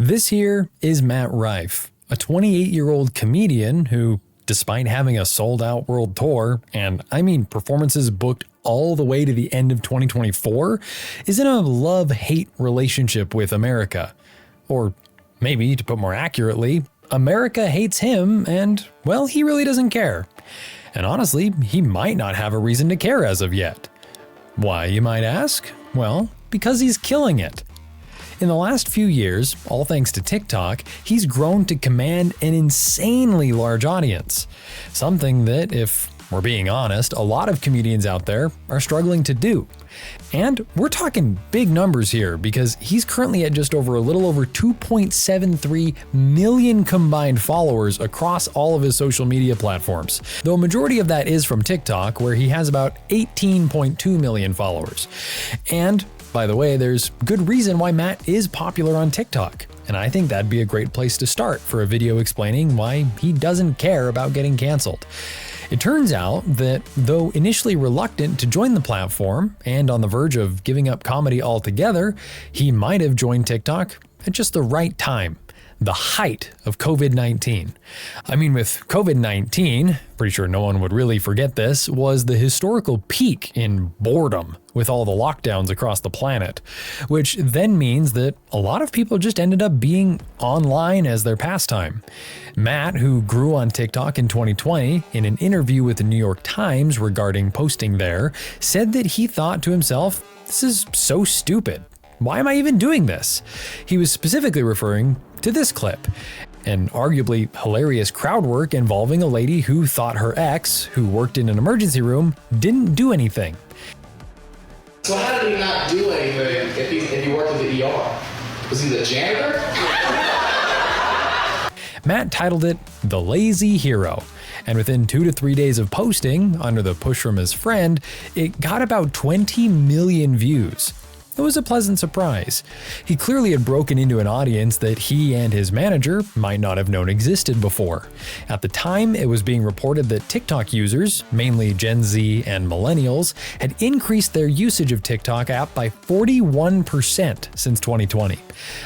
This here is Matt Rife, a 28-year-old comedian who, despite having a sold-out world tour, and I mean performances booked all the way to the end of 2024, is in a love-hate relationship with America. Or maybe, to put more accurately, America hates him and, well, he really doesn't care. And honestly, he might not have a reason to care as of yet. Why, you might ask? Well, because he's killing it. In the last few years, all thanks to TikTok, he's grown to command an insanely large audience. Something that, if we're being honest, a lot of comedians out there are struggling to do. And we're talking big numbers here because he's currently at just over a little over 2.73 million combined followers across all of his social media platforms, though a majority of that is from TikTok, where he has about 18.2 million followers. And by the way, there's good reason why Matt is popular on TikTok, and I think that'd be a great place to start for a video explaining why he doesn't care about getting canceled. It turns out that though initially reluctant to join the platform and on the verge of giving up comedy altogether, he might have joined TikTok at just the right time. The height of COVID-19. I mean, with COVID-19, pretty sure no one would really forget this, was the historical peak in boredom with all the lockdowns across the planet, which then means that a lot of people just ended up being online as their pastime. Matt, who grew on TikTok in 2020, in an interview with the New York Times regarding posting there, said that he thought to himself, "This is so stupid. Why am I even doing this?" He was specifically referring to this clip, an arguably hilarious crowd work involving a lady who thought her ex, who worked in an emergency room, didn't do anything. So how did he not do anything if he worked in the ER? Was he the janitor? Matt titled it "The Lazy Hero," and within 2 to 3 days of posting, under the push from his friend, it got about 20 million views. It was a pleasant surprise. He clearly had broken into an audience that he and his manager might not have known existed before. At the time, it was being reported that TikTok users, mainly Gen Z and millennials, had increased their usage of TikTok app by 41% since 2020.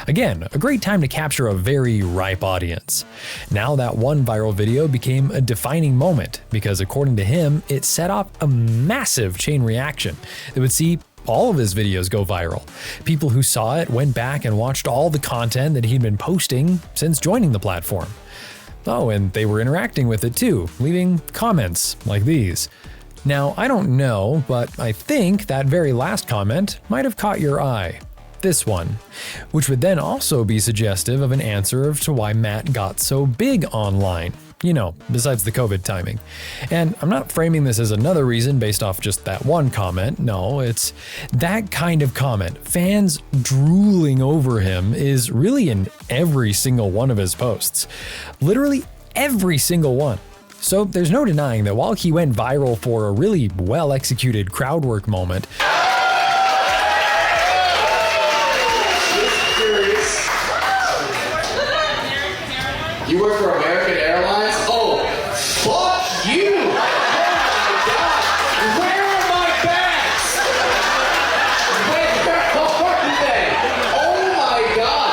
Again, a great time to capture a very ripe audience. Now that one viral video became a defining moment because, according to him, it set off a massive chain reaction that would see all of his videos go viral. People who saw it went back and watched all the content that he'd been posting since joining the platform. Oh, and they were interacting with it too, leaving comments like these. Now, I don't know, but I think that very last comment might have caught your eye. This one, which would then also be suggestive of an answer as to why Matt got so big online. You know, besides the COVID timing. And I'm not framing this as another reason based off just that one comment. No, it's that kind of comment. Fans drooling over him is really in every single one of his posts. Literally every single one. So there's no denying that while he went viral for a really well-executed crowd work moment, You work for American Airlines? Oh, fuck you! Oh my god! Where are my bags? Where are they? Oh my god!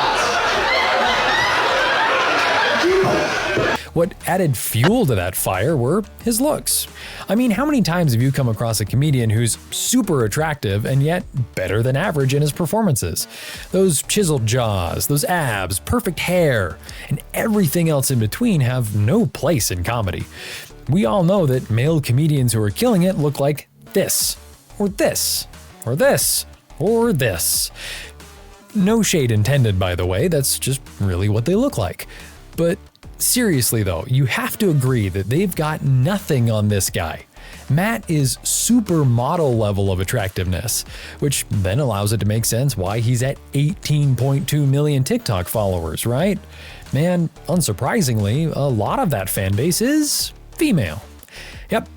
what added fuel to that fire were his looks. I mean, how many times have you come across a comedian who's super attractive and yet better than average in his performances? Those chiseled jaws, those abs, perfect hair, and everything else in between have no place in comedy. We all know that male comedians who are killing it look like this, or this, or this, or this. No shade intended, by the way, that's just really what they look like. But seriously though, you have to agree that they've got nothing on this guy. Matt is supermodel level of attractiveness, which then allows it to make sense why he's at 18.2 million TikTok followers, right? Man, unsurprisingly, a lot of that fan base is female. Yep.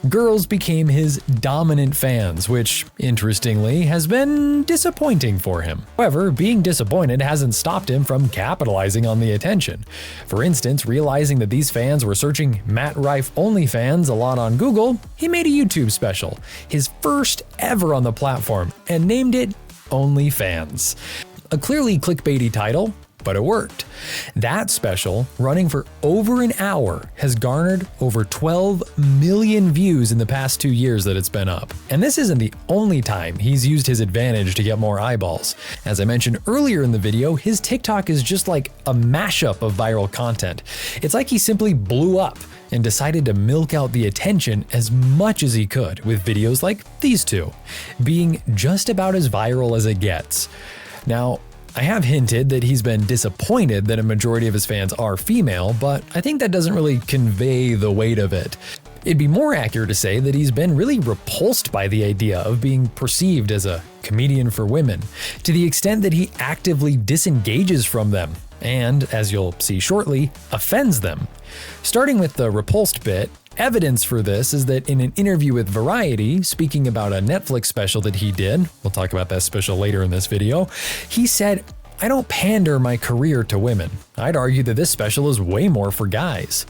Girls became his dominant fans, which, interestingly, has been disappointing for him. However, being disappointed hasn't stopped him from capitalizing on the attention. For instance, realizing that these fans were searching Matt Rife OnlyFans a lot on Google, he made a YouTube special, his first ever on the platform, and named it OnlyFans. A clearly clickbaity title, but it worked. That special, running for over an hour, has garnered over 12 million views in the past 2 years that it's been up. And this isn't the only time he's used his advantage to get more eyeballs. As I mentioned earlier in the video, his TikTok is just like a mashup of viral content. It's like he simply blew up and decided to milk out the attention as much as he could with videos like these two, being just about as viral as it gets. Now, I have hinted that he's been disappointed that a majority of his fans are female, but I think that doesn't really convey the weight of it. It'd be more accurate to say that he's been really repulsed by the idea of being perceived as a comedian for women, to the extent that he actively disengages from them and, as you'll see shortly, offends them. Starting with the repulsed bit, evidence for this is that in an interview with Variety, speaking about a Netflix special that he did, we'll talk about that special later in this video, he said, "I don't pander my career to women. I'd argue that this special is way more for guys."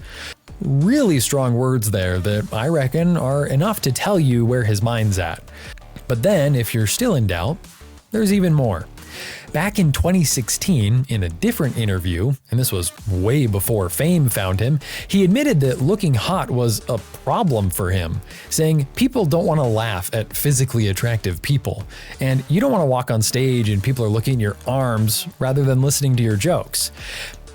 Really strong words there that I reckon are enough to tell you where his mind's at. But then, if you're still in doubt, there's even more. Back in 2016, in a different interview, and this was way before fame found him, he admitted that looking hot was a problem for him, saying people don't want to laugh at physically attractive people, and you don't want to walk on stage and people are looking at your arms rather than listening to your jokes.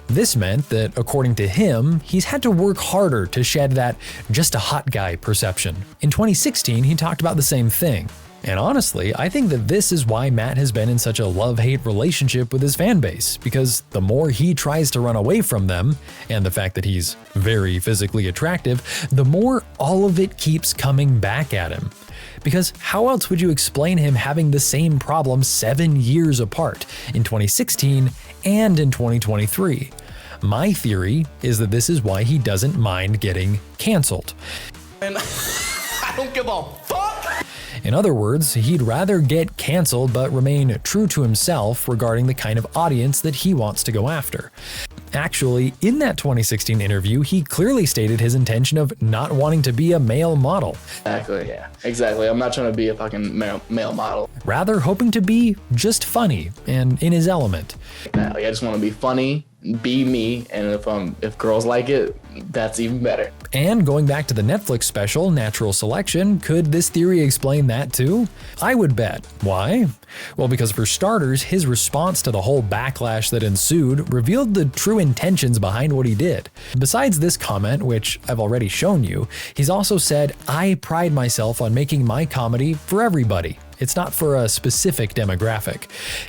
This meant that, according to him, he's had to work harder to shed that just a hot guy perception. In 2016, he talked about the same thing. And honestly, I think that this is why Matt has been in such a love-hate relationship with his fan base, because the more he tries to run away from them, and the fact that he's very physically attractive, the more all of it keeps coming back at him. Because how else would you explain him having the same problem 7 years apart, in 2016 and in 2023? My theory is that this is why he doesn't mind getting canceled. And I don't give a fuck! In other words, he'd rather get canceled but remain true to himself regarding the kind of audience that he wants to go after. Actually, in that 2016 interview, he clearly stated his intention of not wanting to be a male model. Exactly, yeah. Exactly. I'm not trying to be a fucking male model. Rather hoping to be just funny and in his element. Like, I just want to be funny, be me, and if girls like it, that's even better. And going back to the Netflix special, Natural Selection, could this theory explain that too? I would bet. Why? Well, because for starters, his response to the whole backlash that ensued revealed the true intentions behind what he did. Besides this comment, which I've already shown you, he's also said, "I pride myself on making my comedy for everybody. It's not for a specific demographic."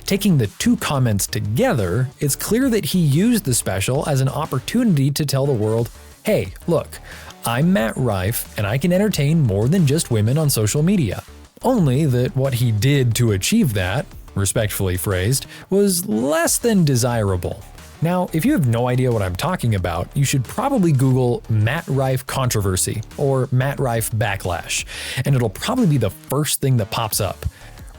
Taking the two comments together, it's clear that he used the special as an opportunity to tell the world, hey, look, I'm Matt Rife and I can entertain more than just women on social media. Only that what he did to achieve that, respectfully phrased, was less than desirable. Now, if you have no idea what I'm talking about, you should probably Google Matt Rife controversy or Matt Rife backlash, and it'll probably be the first thing that pops up.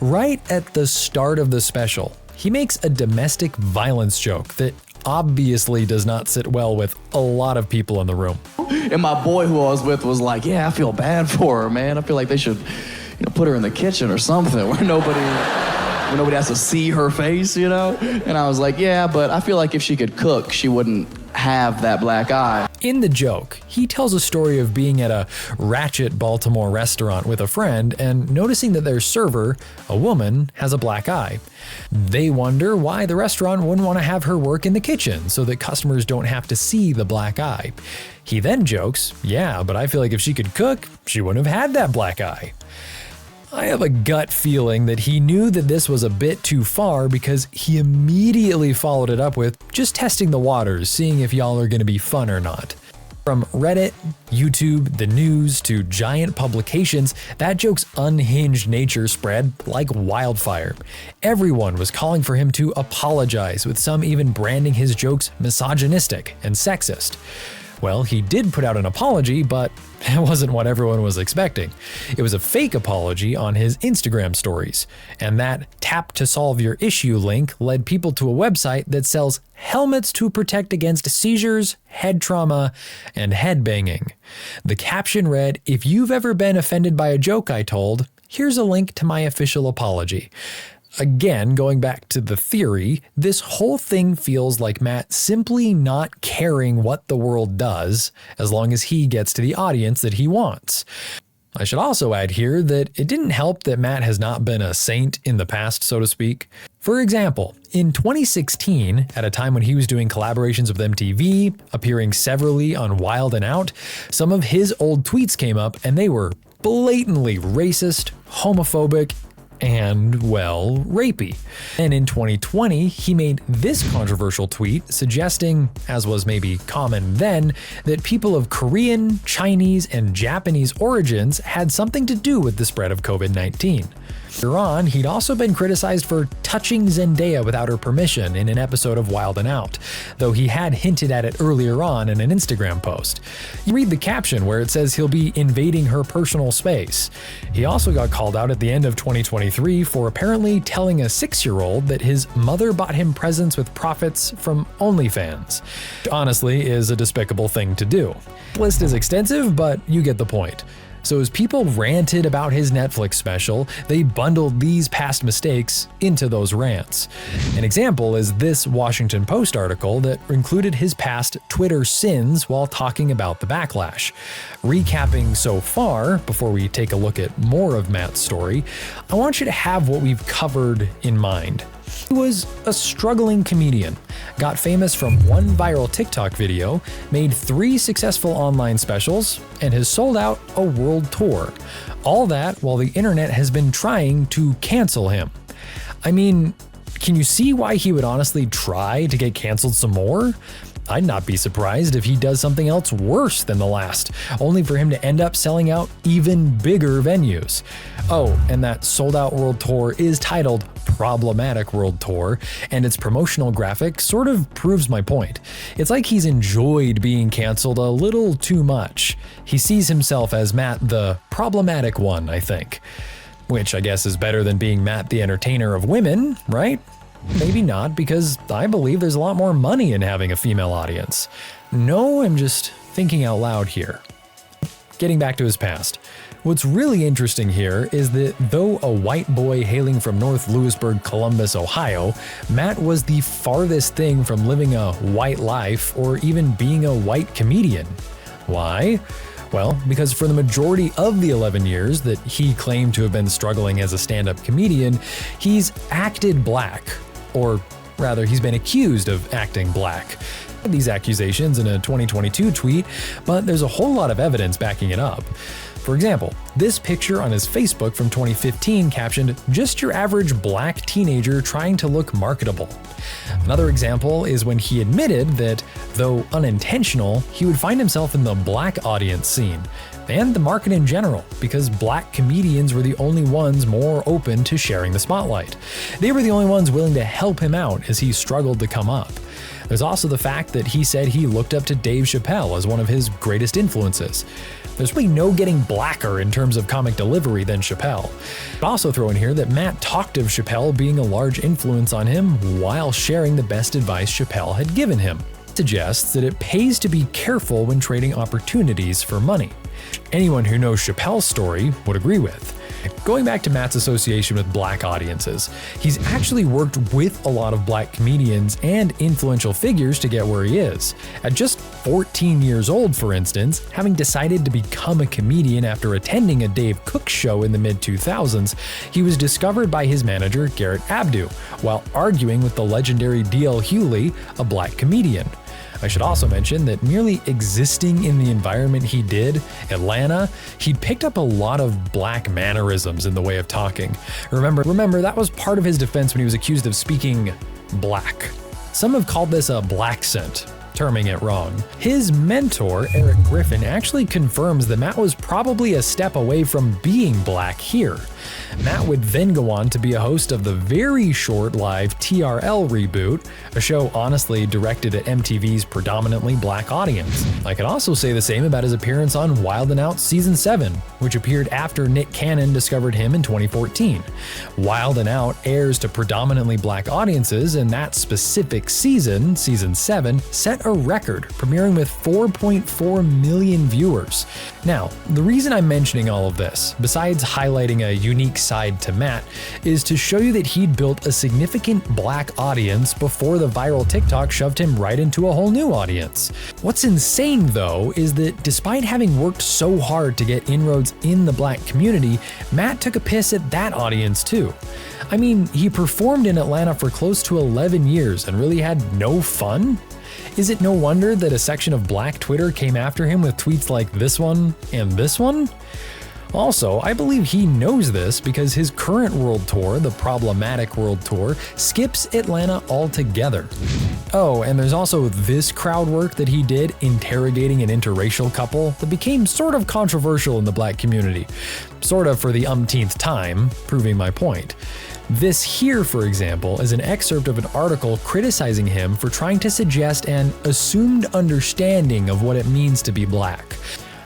Right at the start of the special, he makes a domestic violence joke that obviously does not sit well with a lot of people in the room. And my boy who I was with was like, yeah, I feel bad for her, man. I feel like they should, put her in the kitchen or something where nobody has to see her face, And I was like, yeah, but I feel like if she could cook, she wouldn't have that black eye. In the joke, he tells a story of being at a ratchet Baltimore restaurant with a friend and noticing that their server, a woman, has a black eye. They wonder why the restaurant wouldn't want to have her work in the kitchen so that customers don't have to see the black eye. He then jokes, yeah, but I feel like if she could cook, she wouldn't have had that black eye. I have a gut feeling that he knew that this was a bit too far because he immediately followed it up with just testing the waters, seeing if y'all are going to be fun or not. From Reddit, YouTube, the news, to giant publications, that joke's unhinged nature spread like wildfire. Everyone was calling for him to apologize, with some even branding his jokes misogynistic and sexist. Well, he did put out an apology, but that wasn't what everyone was expecting. It was a fake apology on his Instagram stories, and that tap to solve your issue link led people to a website that sells helmets to protect against seizures, head trauma, and head banging. The caption read, "If you've ever been offended by a joke I told, here's a link to my official apology." Again, going back to the theory, this whole thing feels like Matt simply not caring what the world does as long as he gets to the audience that he wants. I should also add here that it didn't help that Matt has not been a saint in the past, so to speak. For example, in 2016, at a time when he was doing collaborations with MTV, appearing severally on Wild 'N Out, some of his old tweets came up and they were blatantly racist, homophobic, and, well, rapey. And in 2020, he made this controversial tweet suggesting, as was maybe common then, that people of Korean, Chinese, and Japanese origins had something to do with the spread of COVID-19. Later on, he'd also been criticized for touching Zendaya without her permission in an episode of Wild 'N Out, though he had hinted at it earlier on in an Instagram post. You read the caption where it says he'll be invading her personal space. He also got called out at the end of 2023 for apparently telling a 6-year-old that his mother bought him presents with profits from OnlyFans, which honestly is a despicable thing to do. The list is extensive, but you get the point. So as people ranted about his Netflix special, they bundled these past mistakes into those rants. An example is this Washington Post article that included his past Twitter sins while talking about the backlash. Recapping so far, before we take a look at more of Matt's story, I want you to have what we've covered in mind. He was a struggling comedian, got famous from one viral TikTok video, made 3 successful online specials, and has sold out a world tour. All that while the internet has been trying to cancel him. I mean, can you see why he would honestly try to get canceled some more? I'd not be surprised if he does something else worse than the last, only for him to end up selling out even bigger venues. Oh, and that sold out world tour is titled Problematic World Tour, and its promotional graphic sort of proves my point. It's like he's enjoyed being canceled a little too much. He sees himself as Matt the problematic one, I think. Which I guess is better than being Matt the entertainer of women, right? Maybe not, because I believe there's a lot more money in having a female audience. No, I'm just thinking out loud here. Getting back to his past. What's really interesting here is that though a white boy hailing from North Lewisburg, Columbus, Ohio, Matt was the farthest thing from living a white life or even being a white comedian. Why? Well, because for the majority of the 11 years that he claimed to have been struggling as a stand-up comedian, he's acted black. Or rather, he's been accused of acting black. These accusations in a 2022 tweet, but there's a whole lot of evidence backing it up. For example, this picture on his Facebook from 2015 captioned, "Just your average black teenager trying to look marketable." Another example is when he admitted that, though unintentional, he would find himself in the black audience scene, and the market in general, because black comedians were the only ones more open to sharing the spotlight. They were the only ones willing to help him out as he struggled to come up. There's also the fact that he said he looked up to Dave Chappelle as one of his greatest influences. There's really no getting blacker in terms of comic delivery than Chappelle. I'd also throw in here that Matt talked of Chappelle being a large influence on him while sharing the best advice Chappelle had given him. It suggests that it pays to be careful when trading opportunities for money. Anyone who knows Chappelle's story would agree with. Going back to Matt's association with black audiences, he's actually worked with a lot of black comedians and influential figures to get where he is. At just 14 years old, for instance, having decided to become a comedian after attending a Dave Cook show in the mid-2000s, he was discovered by his manager, Garrett Abdu, while arguing with the legendary D.L. Hewley, a black comedian. I should also mention that merely existing in the environment he did, Atlanta, he'd picked up a lot of black mannerisms in the way of talking. Remember, that was part of his defense when he was accused of speaking black. Some have called this a blaccent, terming it wrong. His mentor, Eric Griffin, actually confirms that Matt was probably a step away from being black here. Matt would then go on to be a host of the very short-lived TRL reboot, a show honestly directed at MTV's predominantly black audience. I could also say the same about his appearance on Wild 'N Out Season 7, which appeared after Nick Cannon discovered him in 2014. Wild 'N Out airs to predominantly black audiences, and that specific season, Season 7, set set a record, premiering with 4.4 million viewers. Now, the reason I'm mentioning all of this, besides highlighting a unique side to Matt, is to show you that he'd built a significant black audience before the viral TikTok shoved him right into a whole new audience. What's insane though is that despite having worked so hard to get inroads in the black community, Matt took a piss at that audience too. I mean, he performed in Atlanta for close to 11 years and really had no fun? Is it no wonder that a section of black Twitter came after him with tweets like this one and this one? Also, I believe he knows this because his current world tour, the Problematic World Tour, skips Atlanta altogether. Oh, and there's also this crowd work that he did interrogating an interracial couple that became sort of controversial in the black community. Sort of for the umpteenth time, proving my point. This here, for example, is an excerpt of an article criticizing him for trying to suggest an assumed understanding of what it means to be black.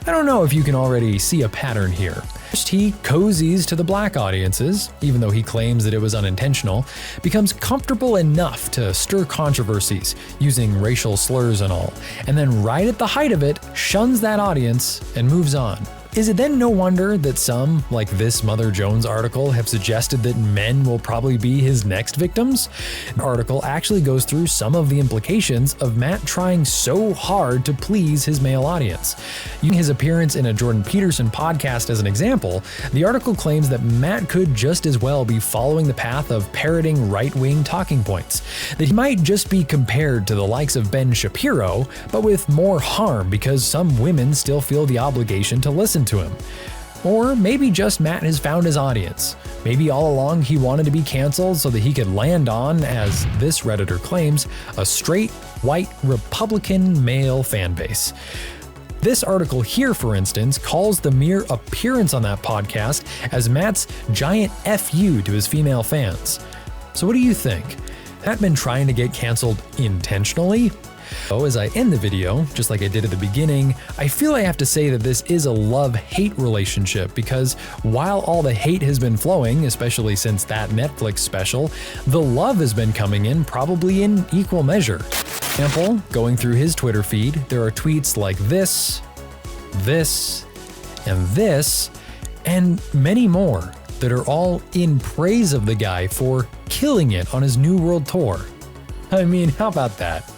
I don't know if you can already see a pattern here. First, he cozies to the black audiences, even though he claims that it was unintentional, becomes comfortable enough to stir controversies, using racial slurs and all, and then right at the height of it, shuns that audience and moves on. Is it then no wonder that some, like this Mother Jones article, have suggested that men will probably be his next victims? The article actually goes through some of the implications of Matt trying so hard to please his male audience. Using his appearance in a Jordan Peterson podcast as an example, the article claims that Matt could just as well be following the path of parroting right-wing talking points, that he might just be compared to the likes of Ben Shapiro, but with more harm because some women still feel the obligation to listen to him. Or maybe just Matt has found his audience. Maybe all along he wanted to be canceled so that he could land on, as this Redditor claims, a straight, white, Republican male fan base. This article here, for instance, calls the mere appearance on that podcast as Matt's giant FU to his female fans. So what do you think? Matt been trying to get canceled intentionally? So as I end the video, just like I did at the beginning, I feel I have to say that this is a love-hate relationship because while all the hate has been flowing, especially since that Netflix special, the love has been coming in probably in equal measure. For example, going through his Twitter feed, there are tweets like this, and many more that are all in praise of the guy for killing it on his new world tour. I mean, how about that?